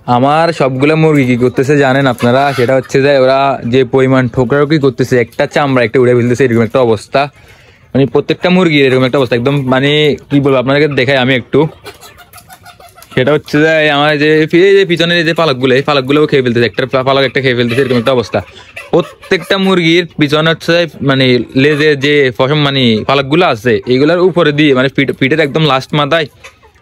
আমার সবগুলো মুরগি কি করতেছে জানেন আপনারা? সেটা হচ্ছে যে ওরা যে পরিমাণ ঠোকরাঠুকি করতেছে, একটা চামড়া একটা উড়ে ফেলতেছে, এরকম একটা অবস্থা। মানে প্রত্যেকটা মুরগির এরকম একটা অবস্থা, একদম মানে কি বলবো আপনাদেরকে দেখাই আমি একটু। সেটা হচ্ছে যে আমার যে পিছনের যে পালকগুলো, এই পালকগুলোও খেয়ে ফেলতেছে, একটা পালক একটা খেয়ে ফেলতেছে, এরকম একটা অবস্থা। প্রত্যেকটা মুরগির পিছনে হচ্ছে মানে লেজে যে পশম মানে পালকগুলো আছে, এইগুলোর উপরে দিয়ে মানে পিঠের একদম লাস্ট মাথায়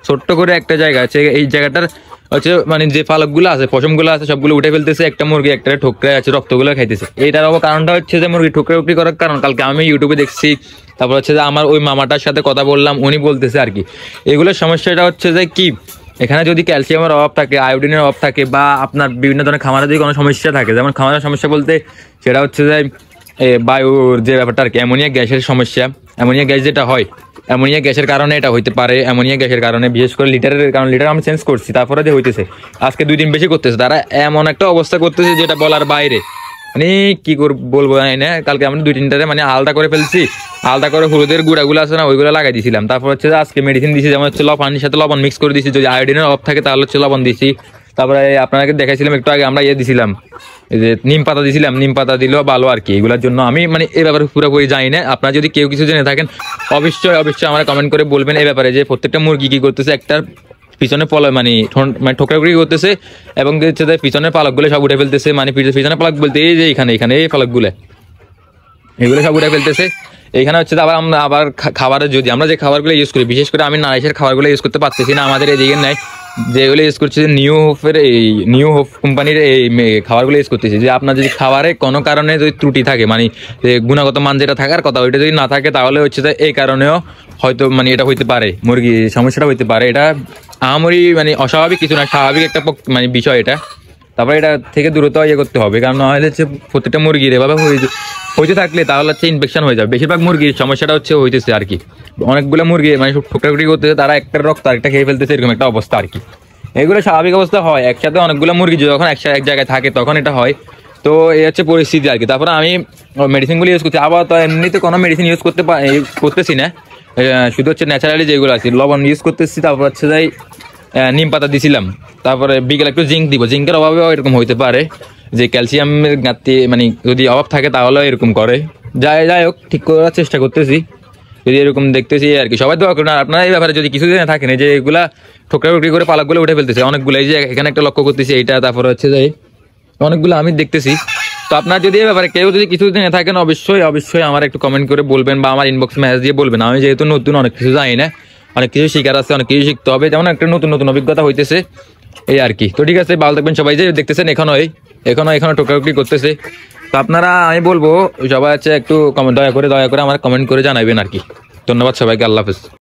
ছোট্ট করে একটা জায়গা আছে, এই জায়গাটার হচ্ছে মানে যে পালকগুলো আছে পশমগুলো আছে সবগুলো উঠে ফেলতেছে, একটা মুরগি একটা ঠোকরে আছে রক্তগুলো খাইতেছে। এইটার কারণটা হচ্ছে যে মুরগি ঠোকরাউকরি করার কারণ কালকে আমি ইউটিউবে দেখছি, তারপর হচ্ছে যে আমার ওই মামাটার সাথে কথা বললাম, উনি বলতেছে আর কি এগুলোর সমস্যাটা হচ্ছে যে কি, এখানে যদি ক্যালসিয়ামের অভাব থাকে, আয়োডিনের অভাব থাকে, বা আপনার বিভিন্ন ধরনের খামারে যদি কোনো সমস্যা থাকে, যেমন খামারের সমস্যা বলতে সেটা হচ্ছে যে বায়ুর যে ব্যাপারটা আর কি, অ্যামোনিয়া গ্যাসের সমস্যা। অ্যামোনিয়া গ্যাস যেটা হয়, অ্যামোনিয়া গ্যাসের কারণে এটা হইতে পারে। অ্যামোনিয়া গ্যাসের কারণে বিশেষ করে লিটারের কারণ, লিটার আমি চেঞ্জ করছি তারপরে যে হইতেছে আজকে 2 দিন বেশি করতেছে, তারা এমন একটা অবস্থা করতেছে যেটা বলার বাইরে। মানে কি বলবো না, কালকে আমরা 2-3টারে মানে আলাদা করে ফেলছি, আলাদা করে হলুদের গুঁড়াগুলো আছে না ওইগুলো লাগাই দিয়েছিলাম। তারপর হচ্ছে আজকে মেডিসিন দিয়েছি, যেমন হচ্ছে পানির সাথে লবণ মিক্স করে দিয়েছি, যদি আয়োডিনের অভাব থাকে তাহলে হচ্ছে লবণ দিয়েছি। তারপরে আপনাকে দেখাইছিলাম একটু আগে আমরা দিছিলাম, এই যে নিম পাতা দিছিলাম, নিম পাতা দিলেও ভালো আর কি। এগুলোর জন্য আমি মানে এই ব্যাপারে পুরোপুরি জানি না, আপনারা যদি কেউ কিছু জেনে থাকেন অবশ্যই অবশ্যই আমরা কমেন্ট করে বলবেন এই ব্যাপারে, যে প্রত্যেকটা মুরগি কি করতেছে, একটার পিছনে মানে ঠোকরাগুড়ি করতেছে, এবং হচ্ছে পিছনের পালকগুলো সব উঠে ফেলতেছে। মানে পিছনে পালক বলতে এই যে এখানে এই পালকগুলো, এগুলো সব উঠে ফেলতেছে। এখানে হচ্ছে আবার খাবারের, যদি আমরা যে খাবারগুলো ইউজ করি, বিশেষ করে আমি নারিশের খাবারগুলো ইউজ করতে পারতেছি না, আমাদের এদিকে নাই, যেগুলো ইউজ করছে নিউ হোপ কোম্পানির এই খাবারগুলো ইউজ করতেছি। যে আপনার যদি খাবারে কোনো কারণে যদি ত্রুটি থাকে, মানে গুণগত মান যেটা থাকার কথা ওইটা যদি না থাকে, তাহলে হচ্ছে যে এই কারণেও হয়তো মানে এটা হইতে পারে, মুরগি সমস্যাটা হইতে পারে। এটা আমারই মানে অস্বাভাবিক কিছু না, স্বাভাবিক একটা মানে বিষয় এটা। তারপরে এটা থেকে দূরত্ব করতে হবে, কারণ নাহলে হচ্ছে প্রত্যেকটা মুরগির এভাবে হইতে থাকলে তাহলে হচ্ছে ইনফেকশন হয়ে যাবে। বেশিরভাগ মুরগির সমস্যাটা হচ্ছে হইতেছে আর কি, অনেকগুলো মুরগি মানে ঠোকরাঠুকি করতেছে, তারা একটা রক্ত আরেকটা খেয়ে ফেলতেছে, এরকম একটা অবস্থা আর কি। এগুলো স্বাভাবিক অবস্থা হয়, একসাথে অনেকগুলো মুরগি যখন এক জায়গায় থাকে তখন এটা হয়। তো এই হচ্ছে পরিস্থিতি আর কি। তারপরে আমি মেডিসিনগুলো ইউজ করছি, আবার তো এমনিতে কোনো মেডিসিন ইউজ করতেছি না, শুধু হচ্ছে ন্যাচারালি যেগুলো আছে লবণ ইউজ করতেছি। তারপর হচ্ছে যাই নিম পাতা দিছিলাম, তারপরে বিকেল একটু জিঙ্ক দিব, জিঙ্কের অভাবেও এরকম হইতে পারে, যে ক্যালসিয়ামের ঘাটতি মানে যদি অভাব থাকে তাহলে এরকম করে। যাই হোক, ঠিক করার চেষ্টা করতেছি, যদি এরকম দেখতেছি আর কি। সবাই দোয়া করুন। আপনারা এই ব্যাপারে যদি কিছু জেনে থাকেন, যে এগুলা ঠোকরাঠুকরি করে পালকগুলো উঠে ফেলতেছে অনেকগুলো, এই যে এখানে একটা লক্ষ্য করতেছি এইটা, তারপরে হচ্ছে যে অনেকগুলো আমি দেখতেছি। তো আপনারা যদি এই ব্যাপারে কেউ যদি কিছু জেনে থাকেন অবশ্যই অবশ্যই আমার একটু কমেন্ট করে বলবেন, বা আমার ইনবক্সে মেসেজ দিয়ে বলবেন। আমি যেহেতু নতুন, অনেক কিছু জানি না, অনেক কিছু শিকার আছে, অনেক কিছু শিখতে হবে, যেমন একটা নতুন নতুন অভিজ্ঞতা হইতেছে এই আর কি। তো ঠিক আছে, ভালো থাকবেন সবাই। যে দেখতেছেন এখনো ঠোকরাঠুকরি করতেছে, তো আপনারা আমি বলবো সবাই হচ্ছে একটু দয়া করে আমার কমেন্ট করে জানাবেন আর কি। ধন্যবাদ সবাইকে, আল্লাহ হাফেজ।